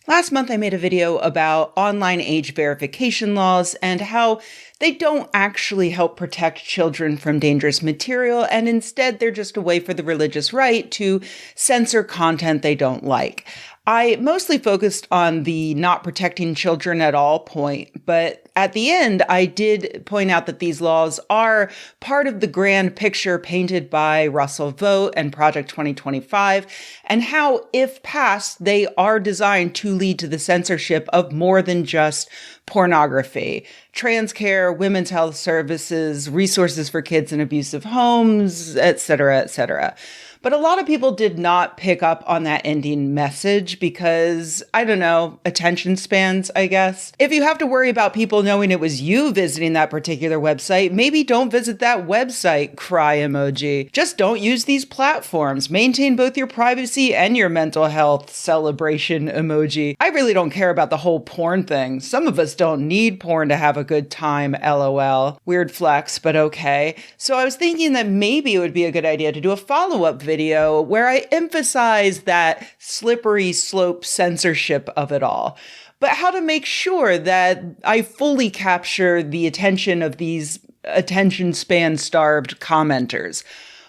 Last month, I made a video about online age verification laws and how they don't actually help protect children from dangerous material, and instead they're just a way for the religious right to censor content they don't like. I mostly focused on the not protecting children at all point, but at the end, I did point out that these laws are part of the grand picture painted by Russell Vogt and Project 2025, and how, if passed, they are designed to lead to the censorship of more than just pornography, trans care, women's health services, resources for kids in abusive homes, et cetera, et cetera. But a lot of people did not pick up on that ending message because, I don't know, attention spans, I guess. If you have to worry about people knowing it was you visiting that particular website, maybe don't visit that website, cry emoji. Just don't use these platforms. Maintain both your privacy and your mental health, celebration emoji. I really don't care about the whole porn thing. Some of us don't need porn to have a good time, lol. Weird flex, but okay. So I was thinking that maybe it would be a good idea to do a follow-up video where I emphasize that slippery slope censorship of it all, but how to make sure that I fully capture the attention of these attention span starved commenters.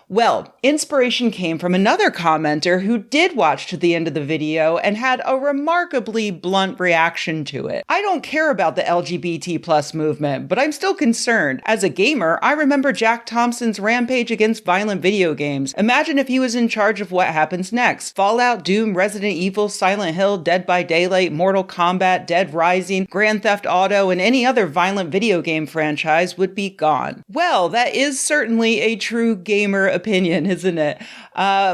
Well, inspiration came from another commenter who did watch to the end of the video and had a remarkably blunt reaction to it. I don't care about the LGBT plus movement, but I'm still concerned. As a gamer, I remember Jack Thompson's rampage against violent video games. Imagine if he was in charge of what happens next. Fallout, Doom, Resident Evil, Silent Hill, Dead by Daylight, Mortal Kombat, Dead Rising, Grand Theft Auto, and any other violent video game franchise would be gone. Well, that is certainly a true gamer opinion, isn't it?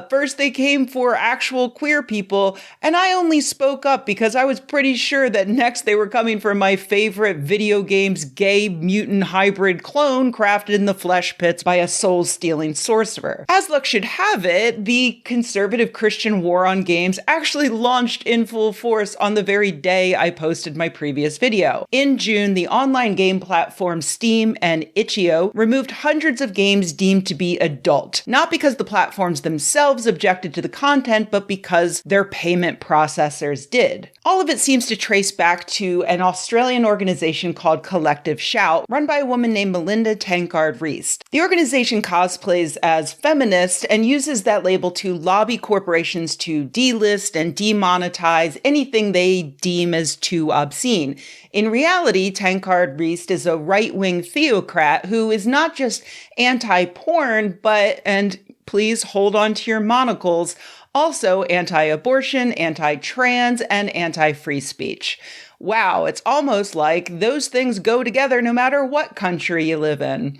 First, they came for actual queer people, and I only spoke up because I was pretty sure that next they were coming for my favorite video game's gay mutant hybrid clone crafted in the flesh pits by a soul-stealing sorcerer. As luck should have it, the conservative Christian war on games actually launched in full force on the very day I posted my previous video. In June, the online game platforms Steam and Itch.io removed hundreds of games deemed to be adult. Not because the platforms themselves objected to the content, but because their payment processors did. All of it seems to trace back to an Australian organization called Collective Shout, run by a woman named Melinda Tankard-Reist. The organization cosplays as feminist and uses that label to lobby corporations to delist and demonetize anything they deem as too obscene. In reality, Tankard-Reist is a right-wing theocrat who is not just anti-porn, but, and please hold on to your monocles, also anti-abortion, anti-trans, and anti-free speech. Wow, it's almost like those things go together no matter what country you live in.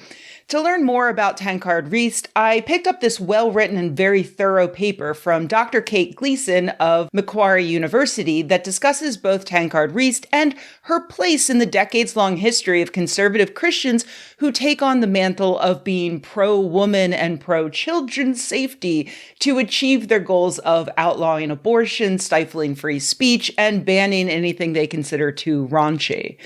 To learn more about Tankard-Reist, I picked up this well-written and very thorough paper from Dr. Kate Gleason of Macquarie University that discusses both Tankard-Reist and her place in the decades-long history of conservative Christians who take on the mantle of being pro-woman and pro-children's safety to achieve their goals of outlawing abortion, stifling free speech, and banning anything they consider too raunchy.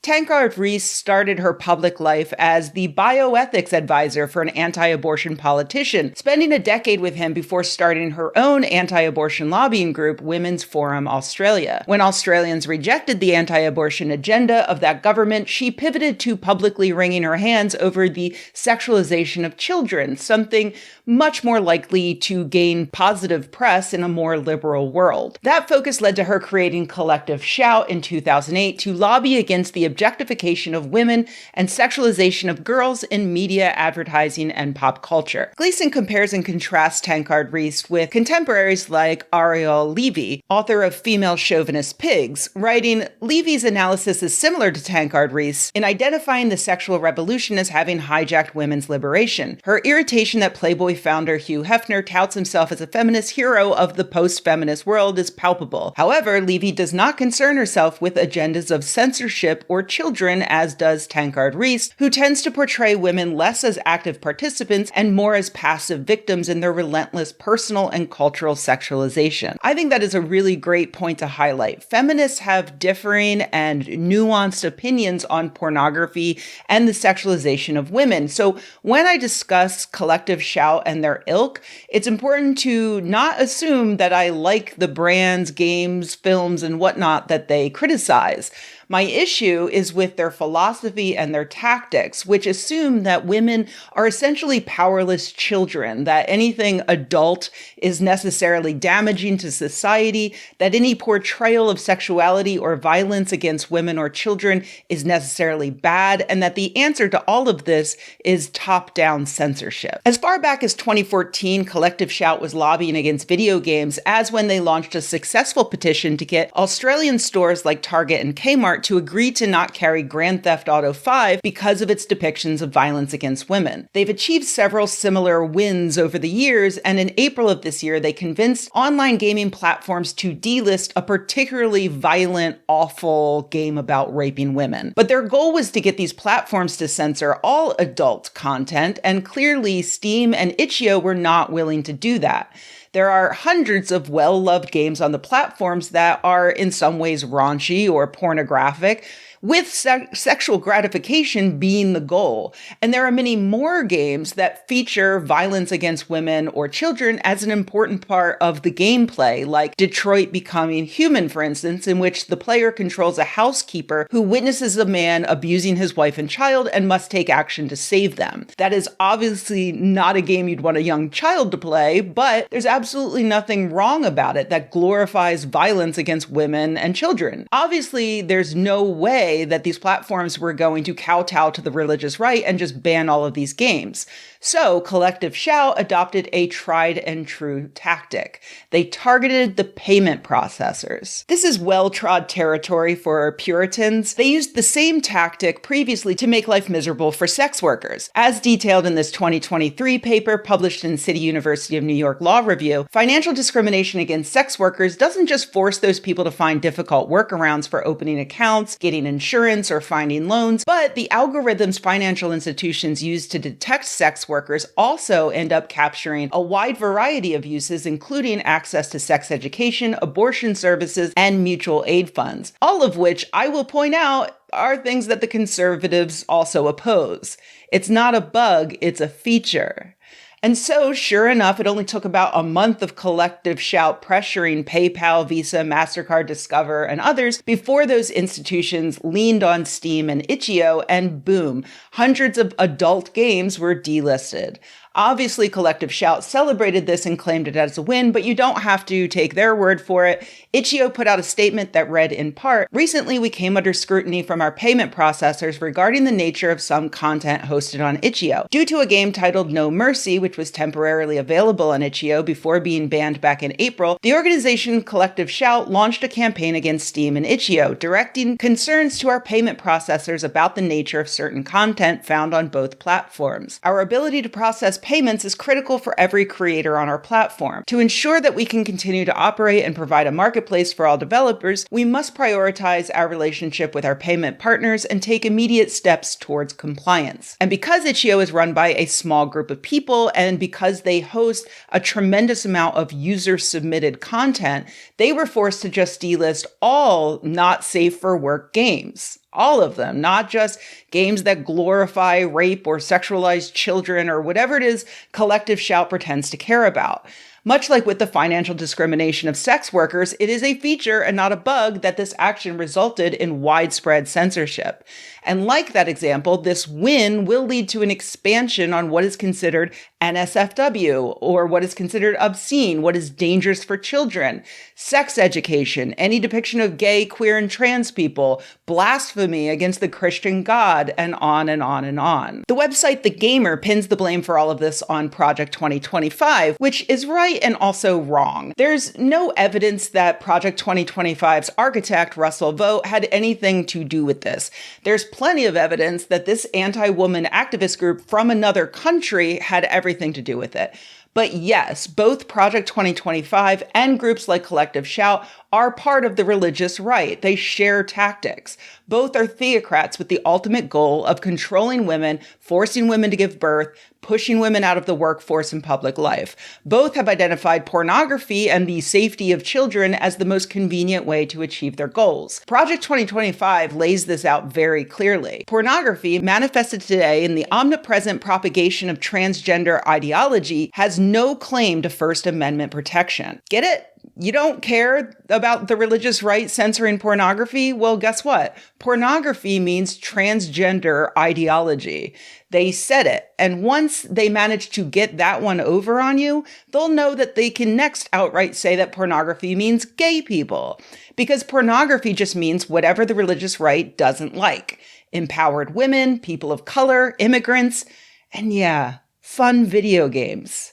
Tankard-Reist started her public life as the bioethics advisor for an anti-abortion politician, spending a decade with him before starting her own anti-abortion lobbying group, Women's Forum Australia. When Australians rejected the anti-abortion agenda of that government, she pivoted to publicly wringing her hands over the sexualization of children, something much more likely to gain positive press in a more liberal world. That focus led to her creating Collective Shout in 2008 to lobby against the objectification of women and sexualization of girls in media, advertising, and pop culture. Gleason compares and contrasts Tankard-Reist with contemporaries like Ariel Levy, author of Female Chauvinist Pigs, writing, Levy's analysis is similar to Tankard-Reist in identifying the sexual revolution as having hijacked women's liberation. Her irritation that Playboy founder Hugh Hefner touts himself as a feminist hero of the post-feminist world is palpable. However, Levy does not concern herself with agendas of censorship or or children, as does Tankard Reese, who tends to portray women less as active participants and more as passive victims in their relentless personal and cultural sexualization. I think that is a really great point to highlight. Feminists have differing and nuanced opinions on pornography and the sexualization of women. So when I discuss Collective Shout and their ilk, it's important to not assume that I like the brands, games, films, and whatnot that they criticize. My issue is with their philosophy and their tactics, which assume that women are essentially powerless children, that anything adult is necessarily damaging to society, that any portrayal of sexuality or violence against women or children is necessarily bad, and that the answer to all of this is top-down censorship. As far back as 2014, Collective Shout was lobbying against video games, as when they launched a successful petition to get Australian stores like Target and Kmart to agree to not carry Grand Theft Auto 5 because of its depictions of violence against women. They've achieved several similar wins over the years, and in April of this year, they convinced online gaming platforms to delist a particularly violent, awful game about raping women. But their goal was to get these platforms to censor all adult content, and clearly Steam and Itch.io were not willing to do that. There are hundreds of well-loved games on the platforms that are in some ways raunchy or pornographic, with sexual gratification being the goal. And there are many more games that feature violence against women or children as an important part of the gameplay, like Detroit Becoming Human, for instance, in which the player controls a housekeeper who witnesses a man abusing his wife and child and must take action to save them. That is obviously not a game you'd want a young child to play, but there's absolutely nothing wrong about it that glorifies violence against women and children. Obviously, there's no way that these platforms were going to kowtow to the religious right and just ban all of these games. So Collective Shout adopted a tried and true tactic. They targeted the payment processors. This is well-trod territory for Puritans. They used the same tactic previously to make life miserable for sex workers. As detailed in this 2023 paper published in City University of New York Law Review, financial discrimination against sex workers doesn't just force those people to find difficult workarounds for opening accounts, getting insurance, or finding loans, but the algorithms financial institutions use to detect sex workers also end up capturing a wide variety of uses, including access to sex education, abortion services, and mutual aid funds, all of which I will point out are things that the conservatives also oppose. It's not a bug, it's a feature. And so, sure enough, it only took about a month of Collective Shout pressuring PayPal, Visa, MasterCard, Discover, and others before those institutions leaned on Steam and Itch.io, and boom, hundreds of adult games were delisted. Obviously, Collective Shout celebrated this and claimed it as a win, but you don't have to take their word for it. Itch.io put out a statement that read in part, "Recently, we came under scrutiny from our payment processors regarding the nature of some content hosted on Itch.io. Due to a game titled No Mercy, which was temporarily available on Itch.io before being banned back in April, the organization Collective Shout launched a campaign against Steam and Itch.io, directing concerns to our payment processors about the nature of certain content found on both platforms. Our ability to process payments is critical for every creator on our platform. To ensure that we can continue to operate and provide a marketplace for all developers, we must prioritize our relationship with our payment partners and take immediate steps towards compliance." And because Itch.io is run by a small group of people, and because they host a tremendous amount of user-submitted content, they were forced to just delist all not safe for work games. All of them, not just games that glorify rape or sexualize children or whatever it is Collective Shout pretends to care about. Much like with the financial discrimination of sex workers, it is a feature and not a bug that this action resulted in widespread censorship. And like that example, this win will lead to an expansion on what is considered NSFW, or what is considered obscene, what is dangerous for children, sex education, any depiction of gay, queer, and trans people, blasphemy against the Christian God, and on and on and on. The website The Gamer pins the blame for all of this on Project 2025, which is right and also wrong. There's no evidence that Project 2025's architect, Russell Vogt, had anything to do with this. There's plenty of evidence that this anti-woman activist group from another country had everything to do with it. But yes, both Project 2025 and groups like Collective Shout are part of the religious right. They share tactics. Both are theocrats with the ultimate goal of controlling women, forcing women to give birth, pushing women out of the workforce and public life. Both have identified pornography and the safety of children as the most convenient way to achieve their goals. Project 2025 lays this out very clearly. Pornography, manifested today in the omnipresent propagation of transgender ideology, has no claim to First Amendment protection. Get it? You don't care about the religious right censoring pornography? Well, guess what? Pornography means transgender ideology. They said it. And once they manage to get that one over on you, they'll know that they can next outright say that pornography means gay people. Because pornography just means whatever the religious right doesn't like. Empowered women, people of color, immigrants, and yeah, fun video games.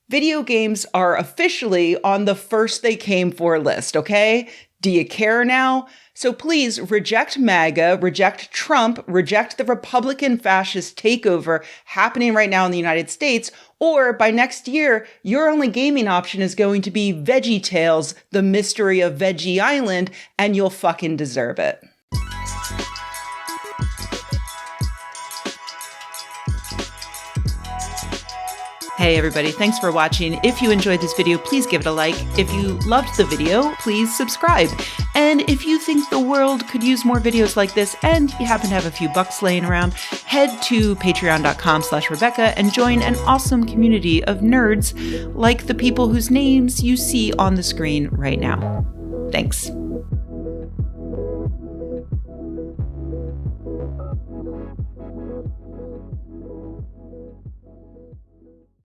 Video games are officially on the first they came for list, okay? Do you care now? So please reject MAGA, reject Trump, reject the Republican fascist takeover happening right now in the United States, or by next year, your only gaming option is going to be VeggieTales, The Mystery of Veggie Island, and you'll fucking deserve it. Hey everybody, thanks for watching. If you enjoyed this video, please give it a like. If you loved the video, please subscribe. And if you think the world could use more videos like this and you happen to have a few bucks laying around, head to patreon.com/Rebecca and join an awesome community of nerds like the people whose names you see on the screen right now. Thanks.